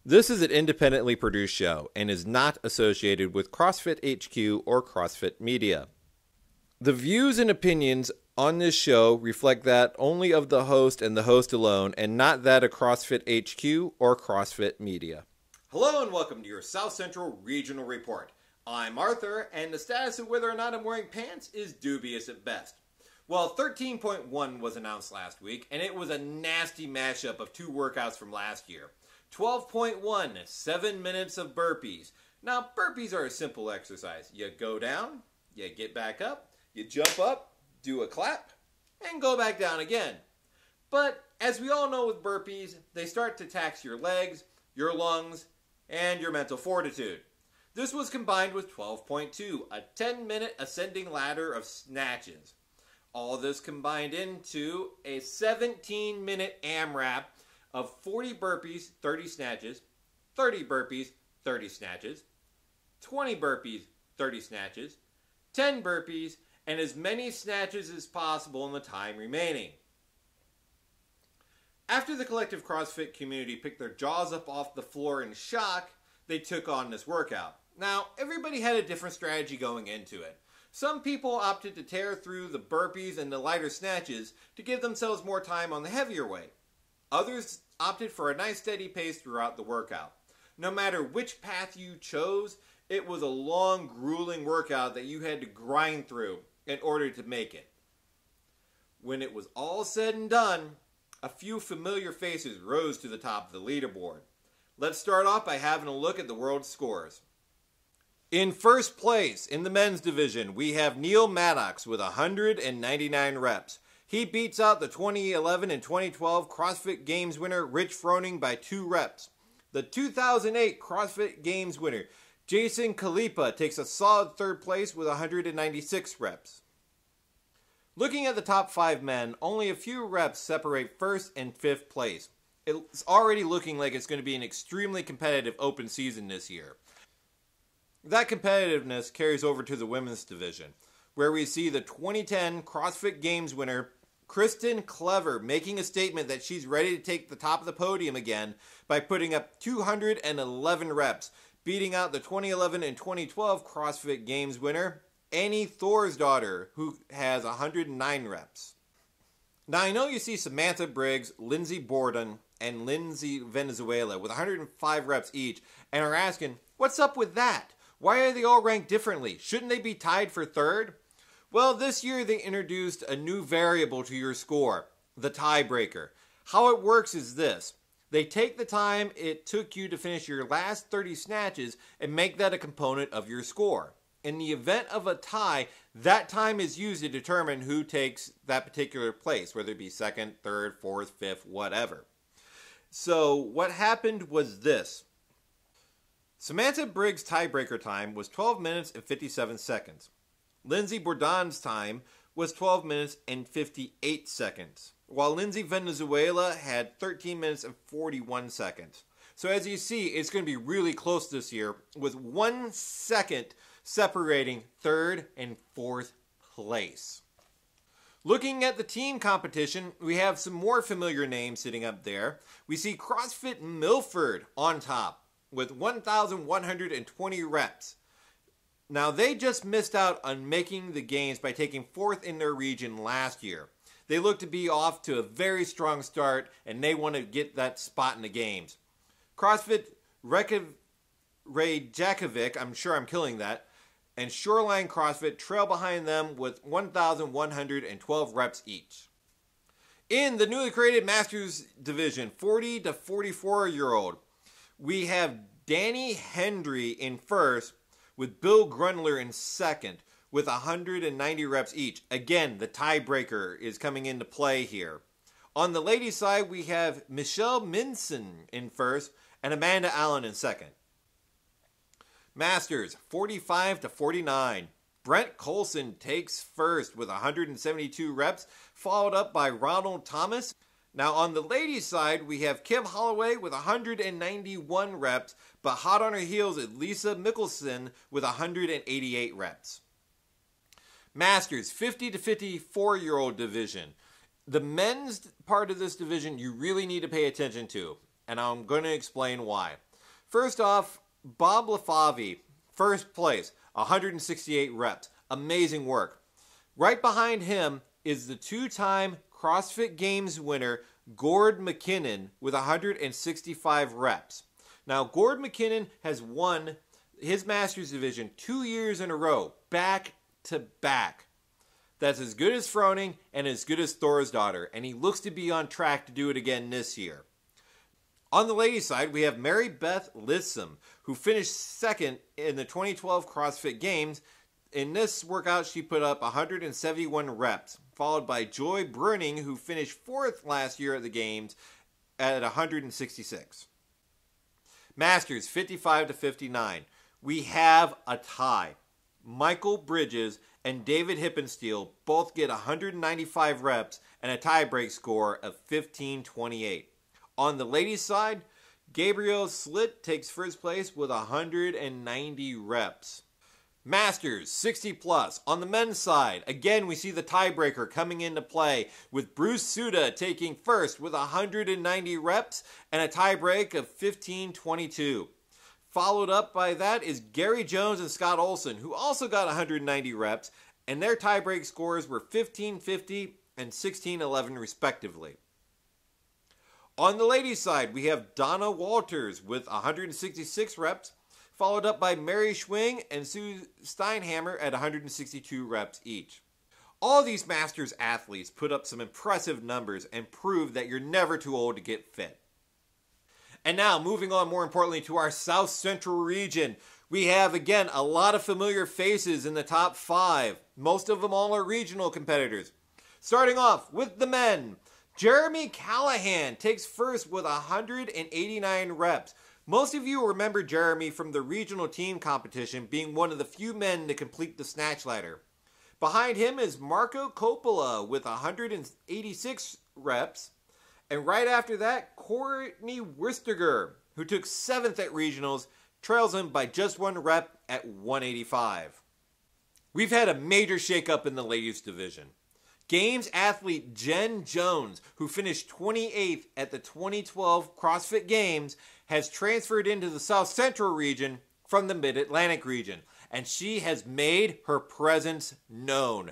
This is an independently produced show and is not associated with CrossFit HQ or CrossFit Media. The views and opinions on this show reflect that only of the host and the host alone, and not that of CrossFit HQ or CrossFit Media. Hello and welcome to your South Central Regional Report. I'm Arthur, and the status of whether or not I'm wearing pants is dubious at best. Well, 13.1 was announced last week, and it was a nasty mashup of two workouts from last year. 12.1, 7 minutes of burpees. Now, burpees are a simple exercise. You go down, you get back up, you jump up, do a clap, and go back down again. But, as we all know with burpees, they start to tax your legs, your lungs, and your mental fortitude. This was combined with 12.2, a 10-minute ascending ladder of snatches. All this combined into a 17-minute AMRAP of 40 burpees, 30 snatches, 30 burpees, 30 snatches, 20 burpees, 30 snatches, 10 burpees, and as many snatches as possible in the time remaining. After the collective CrossFit community picked their jaws up off the floor in shock, they took on this workout. Now, everybody had a different strategy going into it. Some people opted to tear through the burpees and the lighter snatches to give themselves more time on the heavier weight. Others opted for a nice steady pace throughout the workout. No matter which path you chose, it was a long, grueling workout that you had to grind through in order to make it. When it was all said and done, a few familiar faces rose to the top of the leaderboard. Let's start off by having a look at the world scores. In first place, in the men's division, we have Neil Maddox with 199 reps. He beats out the 2011 and 2012 CrossFit Games winner Rich Froning by 2 reps. The 2008 CrossFit Games winner Jason Kalipa takes a solid third place with 196 reps. Looking at the top 5 men, only a few reps separate first and fifth place. It's already looking like it's going to be an extremely competitive open season this year. That competitiveness carries over to the women's division, where we see the 2010 CrossFit Games winner Kristen Clever making a statement that she's ready to take the top of the podium again by putting up 211 reps, beating out the 2011 and 2012 CrossFit Games winner Annie Thorsdottir, who has 109 reps. Now, I know you see Samantha Briggs, Lindsay Borden, and Lindsay Venezuela with 105 reps each and are asking, what's up with that? Why are they all ranked differently? Shouldn't they be tied for third? Well, this year they introduced a new variable to your score, the tiebreaker. How it works is this. They take the time it took you to finish your last 30 snatches and make that a component of your score. In the event of a tie, that time is used to determine who takes that particular place, whether it be second, third, fourth, fifth, whatever. So what happened was this. Samantha Briggs' tiebreaker time was 12 minutes and 57 seconds. Lindsay Borden's time was 12 minutes and 58 seconds, while Lindsay Venezuela had 13 minutes and 41 seconds. So as you see, it's going to be really close this year, with 1 second separating third and fourth place. Looking at the team competition, we have some more familiar names sitting up there. We see CrossFit Milford on top with 1,120 reps. Now, they just missed out on making the games by taking fourth in their region last year. They look to be off to a very strong start, and they want to get that spot in the games. CrossFit Reykjavik, I'm sure I'm killing that, and Shoreline CrossFit trail behind them with 1,112 reps each. In the newly created Masters division, 40 to 44-year-old, we have Danny Hendry in first with Bill Grundler in second with 190 reps each. Again, the tiebreaker is coming into play here. On the ladies' side, we have Michelle Minson in first and Amanda Allen in second. Masters, 45 to 49. Brent Colson takes first with 172 reps, followed up by Ronald Thomas. Now on the ladies' side, we have Kim Holloway with 191 reps, but hot on her heels is Lisa Mickelson with 188 reps. Masters, 50 to 54-year-old division. The men's part of this division you really need to pay attention to, and I'm going to explain why. First off, Bob LaFavi, first place, 168 reps. Amazing work. Right behind him is the two-time CrossFit Games winner, Gord McKinnon, with 165 reps. Now, Gord McKinnon has won his Masters division 2 years in a row, back to back. That's as good as Froning and as good as Thor's daughter, and he looks to be on track to do it again this year. On the ladies' side, we have Mary Beth Lissam, who finished second in the 2012 CrossFit Games. In this workout, she put up 171 reps, followed by Joy Bruning, who finished fourth last year at the Games at 166. Masters, 55 to 59. We have a tie. Michael Bridges and David Hippensteel both get 195 reps and a tiebreak score of 15-28. On the ladies' side, Gabrielle Slitt takes first place with 190 reps. Masters, 60 plus. On the men's side, again we see the tiebreaker coming into play with Bruce Suda taking first with 190 reps and a tiebreak of 15-22. Followed up by that is Gary Jones and Scott Olson, who also got 190 reps, and their tiebreak scores were 15-50 and 16-11 respectively. On the ladies' side, we have Donna Walters with 166 reps, followed up by Mary Schwing and Sue Steinhammer at 162 reps each. All these Masters athletes put up some impressive numbers and prove that you're never too old to get fit. And now, moving on more importantly to our South Central region, we have again a lot of familiar faces in the top 5. Most of them all are regional competitors. Starting off with the men, Jeremy Callahan takes first with 189 reps. Most of you remember Jeremy from the regional team competition being one of the few men to complete the snatch ladder. Behind him is Marco Coppola with 186 reps. And right after that, Courtney Wistiger, who took 7th at regionals, trails him by just 1 rep at 185. We've had a major shakeup in the ladies division. Games athlete Jen Jones, who finished 28th at the 2012 CrossFit Games, has transferred into the South Central region from the Mid-Atlantic region, and she has made her presence known.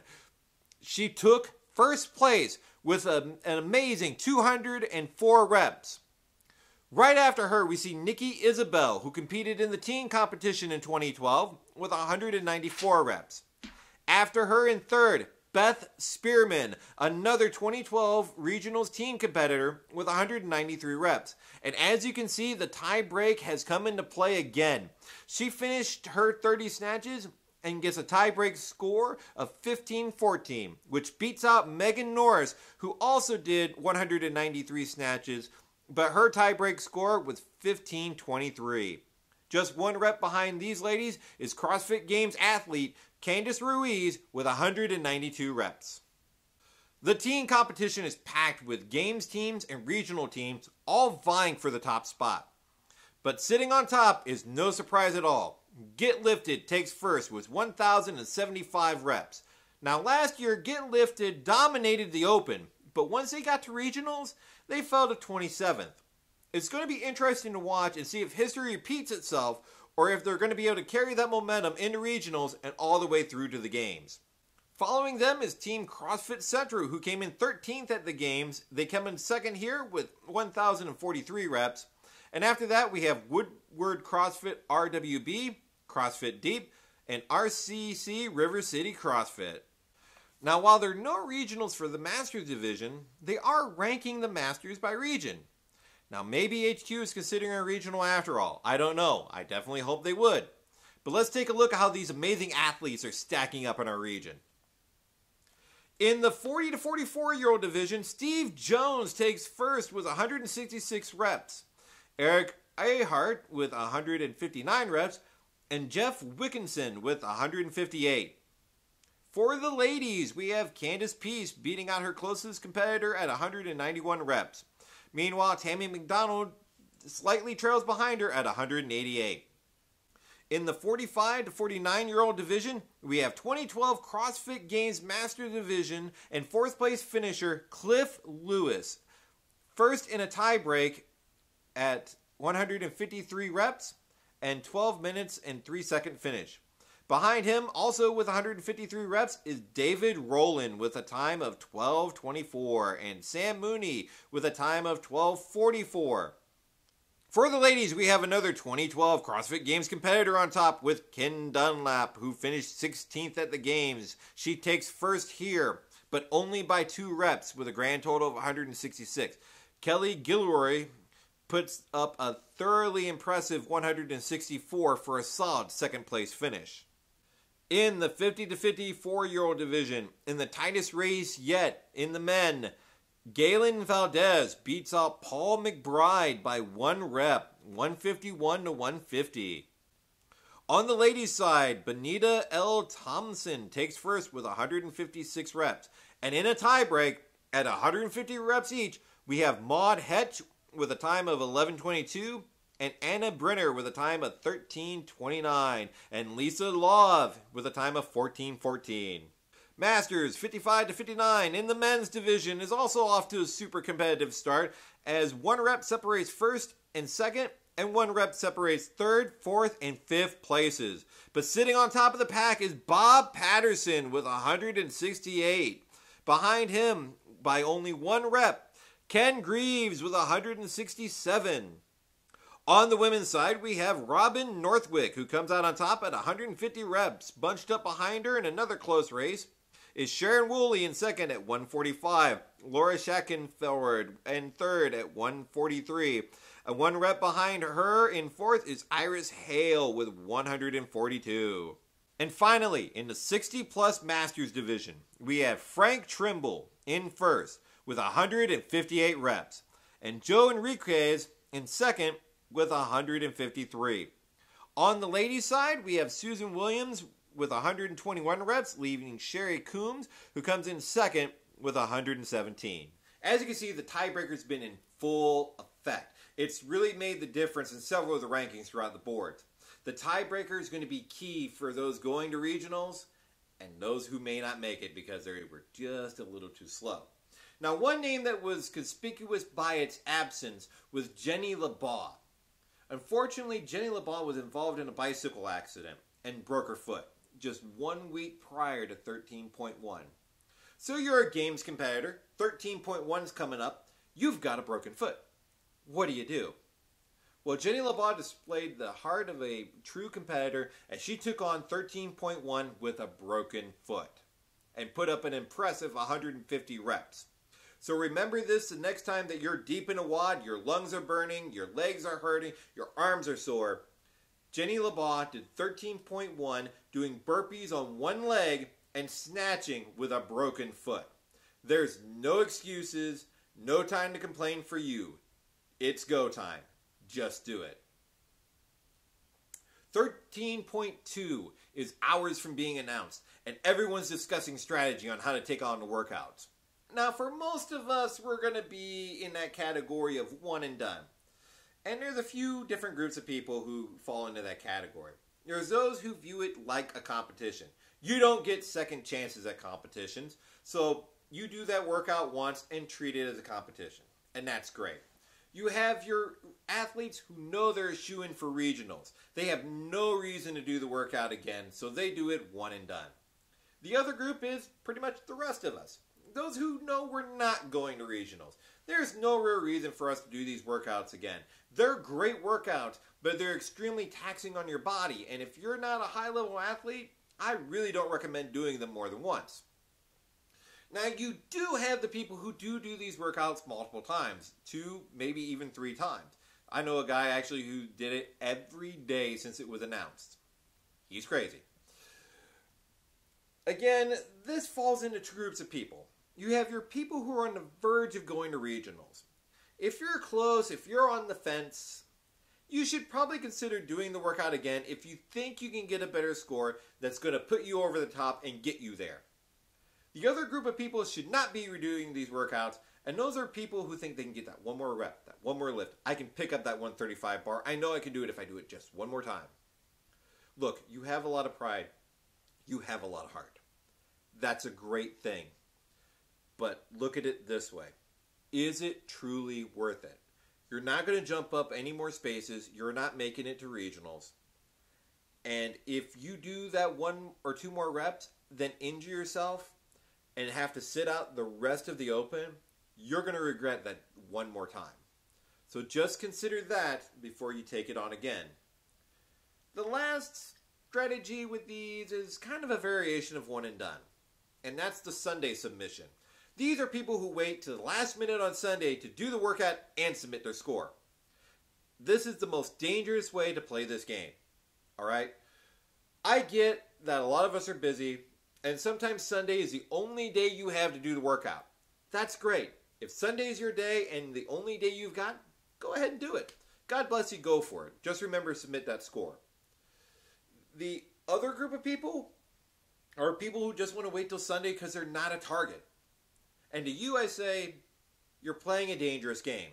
She took first place with an amazing 204 reps. Right after her, we see Nikki Isabel, who competed in the teen competition in 2012 with 194 reps. After her in third, Beth Spearman, another 2012 Regionals teen competitor with 193 reps. And as you can see, the tie break has come into play again. She finished her 30 snatches and gets a tie-break score of 15-14, which beats out Megan Norris, who also did 193 snatches, but her tie-break score was 15-23. Just 1 rep behind these ladies is CrossFit Games athlete Candice Ruiz with 192 reps. The teen competition is packed with games teams and regional teams all vying for the top spot. But sitting on top is no surprise at all. Get Lifted takes first with 1,075 reps. Now last year, Get Lifted dominated the Open, but once they got to regionals, they fell to 27th. It's going to be interesting to watch and see if history repeats itself or if they're going to be able to carry that momentum into regionals and all the way through to the games. Following them is Team CrossFit Central, who came in 13th at the games. They come in second here with 1,043 reps. And after that, we have Woodward CrossFit RWB, CrossFit Deep, and RCC River City CrossFit. Now, while there are no regionals for the Masters division, they are ranking the Masters by region. Now, maybe HQ is considering a regional after all. I don't know. I definitely hope they would. But let's take a look at how these amazing athletes are stacking up in our region. In the 40 to 44-year-old division, Steve Jones takes first with 166 reps. Eric Ahart with 159 reps, and Jeff Wickinson with 158. For the ladies, we have Candace Peace beating out her closest competitor at 191 reps. Meanwhile, Tammy McDonald slightly trails behind her at 188. In the 45 to 49-year-old division, we have 2012 CrossFit Games Master Division and 4th place finisher Cliff Lewis. First in a tiebreak at 153 reps, and 12 minutes and 3-second finish. Behind him, also with 153 reps, is David Rowland with a time of 12:24 and Sam Mooney with a time of 12:44. For the ladies, we have another 2012 CrossFit Games competitor on top with Ken Dunlap, who finished 16th at the Games. She takes first here, but only by 2 reps with a grand total of 166. Kelly Gilroy puts up a thoroughly impressive 164 for a solid second place finish. In the 50 to 54-year-old division, in the tightest race yet in the men, Galen Valdez beats out Paul McBride by 1 rep, 151 to 150. On the ladies' side, Benita L. Thompson takes first with 156 reps. And in a tiebreak, at 150 reps each, we have Maud Hetch with a time of 11:22, and Anna Brenner with a time of 13:29, and Lisa Love with a time of 14:14. Masters 55 to 59 in the men's division is also off to a super competitive start, as 1 rep separates first and second, and 1 rep separates third, fourth, and fifth places. But sitting on top of the pack is Bob Patterson with 168. Behind him, by only 1 rep, Ken Greaves with 167. On the women's side, we have Robin Northwick, who comes out on top at 150 reps. Bunched up behind her in another close race is Sharon Woolley in second at 145. Laura Schackenfeld in third at 143. And 1 rep behind her in fourth is Iris Hale with 142. And finally, in the 60-plus Masters division, we have Frank Trimble in first with 158 reps. And Joe Enriquez in second with 153. On the ladies' side, we have Susan Williams with 121 reps, leaving Sherry Coombs, who comes in second with 117. As you can see, the tiebreaker's been in full effect. It's really made the difference in several of the rankings throughout the board. The tiebreaker is going to be key for those going to regionals and those who may not make it because they were just a little too slow. Now, one name that was conspicuous by its absence was Jenny LeBaugh. Unfortunately, Jenny LeBaugh was involved in a bicycle accident and broke her foot just 1 week prior to 13.1. So you're a games competitor, 13.1 is coming up, you've got a broken foot. What do you do? Well, Jenny LeBaugh displayed the heart of a true competitor as she took on 13.1 with a broken foot and put up an impressive 150 reps. So remember this the next time that you're deep in a WOD, your lungs are burning, your legs are hurting, your arms are sore. Jenny LeBaugh did 13.1 doing burpees on 1 leg and snatching with a broken foot. There's no excuses, no time to complain for you. It's go time. Just do it. 13.2 is hours from being announced, and everyone's discussing strategy on how to take on the workouts. Now, for most of us, we're going to be in that category of one and done. And there's a few different groups of people who fall into that category. There's those who view it like a competition. You don't get second chances at competitions, so you do that workout once and treat it as a competition. And that's great. You have your athletes who know they're shoo-in for regionals. They have no reason to do the workout again, so they do it one and done. The other group is pretty much the rest of us. Those who know we're not going to regionals. There's no real reason for us to do these workouts again. They're great workouts, but they're extremely taxing on your body. And if you're not a high-level athlete, I really don't recommend doing them more than once. Now, you do have the people who do these workouts multiple times, 2, maybe even 3 times. I know a guy actually who did it every day since it was announced. He's crazy. Again, this falls into 2 groups of people. You have your people who are on the verge of going to regionals. If you're close, if you're on the fence, you should probably consider doing the workout again if you think you can get a better score that's going to put you over the top and get you there. The other group of people should not be redoing these workouts, and those are people who think they can get that 1 more rep, that 1 more lift. I can pick up that 135 bar. I know I can do it if I do it just 1 more time. Look, you have a lot of pride. You have a lot of heart. That's a great thing. But look at it this way. Is it truly worth it? You're not going to jump up any more spaces. You're not making it to regionals. And if you do that 1 or 2 more reps, then injure yourself and have to sit out the rest of the open, you're going to regret that one more time. So just consider that before you take it on again. The last strategy with these is kind of a variation of one and done. And that's the Sunday submission. These are people who wait to the last minute on Sunday to do the workout and submit their score. This is the most dangerous way to play this game. Alright? I get that a lot of us are busy, and sometimes Sunday is the only day you have to do the workout. That's great. If Sunday is your day and the only day you've got, go ahead and do it. God bless you, go for it. Just remember to submit that score. The other group of people are people who just want to wait till Sunday because they're not a target. And to you I say, you're playing a dangerous game.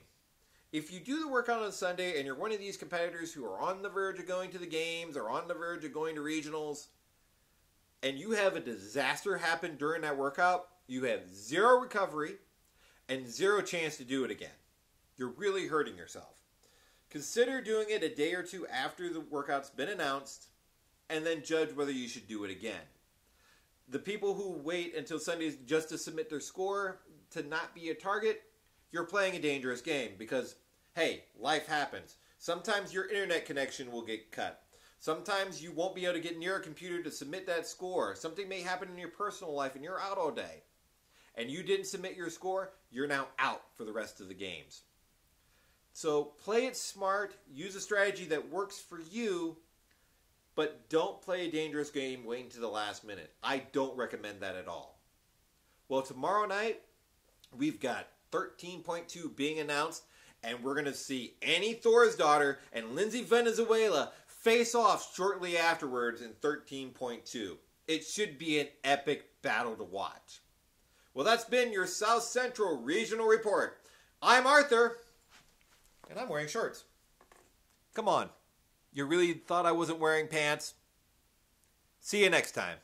If you do the workout on Sunday and you're one of these competitors who are on the verge of going to the games or on the verge of going to regionals, and you have a disaster happen during that workout, you have 0 recovery and 0 chance to do it again. You're really hurting yourself. Consider doing it a day or 2 after the workout's been announced, and then judge whether you should do it again. The people who wait until Sundays just to submit their score to not be a target, you're playing a dangerous game because, hey, life happens. Sometimes your internet connection will get cut. Sometimes you won't be able to get near a computer to submit that score. Something may happen in your personal life and you're out all day. And you didn't submit your score, you're now out for the rest of the games. So play it smart, use a strategy that works for you, but don't play a dangerous game waiting to the last minute. I don't recommend that at all. Well, tomorrow night, we've got 13.2 being announced, and we're going to see Annie Thorisdottir and Lindsay Venezuela face off shortly afterwards in 13.2. It should be an epic battle to watch. Well, that's been your South Central Regional Report. I'm Arthur, and I'm wearing shorts. Come on. You really thought I wasn't wearing pants? See you next time.